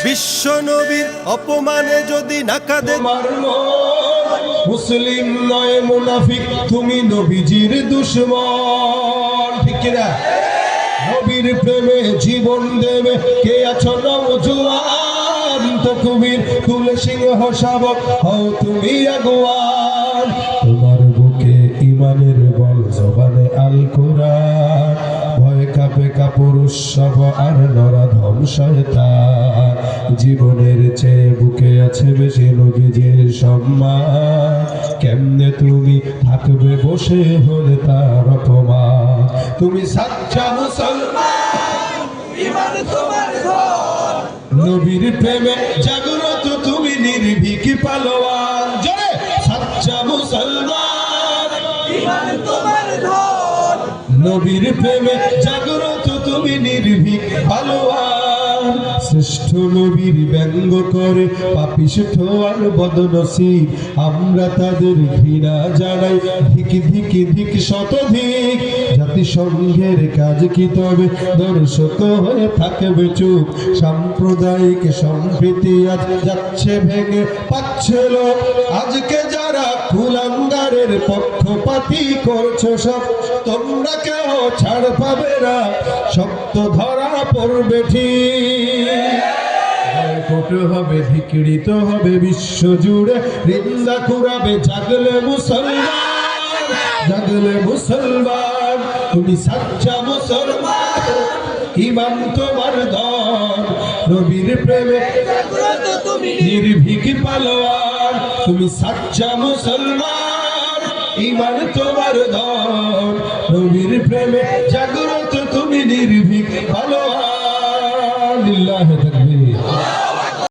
বিশ্ব নবীর অপমানে যদি না কাঁদে মুসলিম নয় মুনাফিক, তুমি নবীজির দুশমন। ঠিক কিনা? নবীর প্রেমে জীবন দেবে কে আছো নওজোয়ান, তকবীর তুলে সিংহ শাবক হও তুমি আগুয়ান। তোমার বুকে ইমানের বল, জবানে আল কোরআন, ভয় কাঁপে কাপুরুষ সব আর নরাধম শয়তান। জীবনের চেয়ে বুকে আছে বেশি নবীজির সম্মান, কেমনে তুমি থাকবে বসে হলে তার অপমান। তুমি সাচ্চা মুসলমান, ঈমান তোমার ধন, নবীর প্রেমে জাগ্রত তুমি নির্ভীক পালোয়ান। জোরে সাচ্চা মুসলমান, ঈমান তোমার ধন, নবীর প্রেমে জাগ্রত তুমি নির্ভীক পালোয়ান। শ্রেষ্ঠ নবীর ব্যঙ্গ করে পাপিষ্ঠ আর বদনসিব, আমরা তাদের ঘৃণা জানাই ধিক ধিক ধিক শতধিক। জাতিসংঘের কাজ কি তবে দর্শক হয়ে থাকবে চুপ? সাম্প্রদায়িক সম্প্রীতি আজ যাচ্ছে ভেঙে পাচ্ছে লোক। আজকে যারা কুলাঙ্গারের পক্ষপাতী করছো সব, তোমরা কেউ ছাড় পাবে না, শক্ত ধরা পড়বে ঠিক। হবে ধিকৃত হবে বিশ্ব জুড়ে, নিন্দা কুড়াবে জাগলে মুসলমান, জাগলে মুসলমান। তুমি সাচ্চা মুসলমান, ঈমান তোমার ধন, নবীর প্রেমে জাগ্রত তুমি নির্ভীক পালোয়ান। তুমি সাচ্চা মুসলমান, ঈমান তোমার ধন, নবীর প্রেমে জাগ্রত তুমি নির্ভীক পালোয়ান। লিল্লাহি তাকবীর।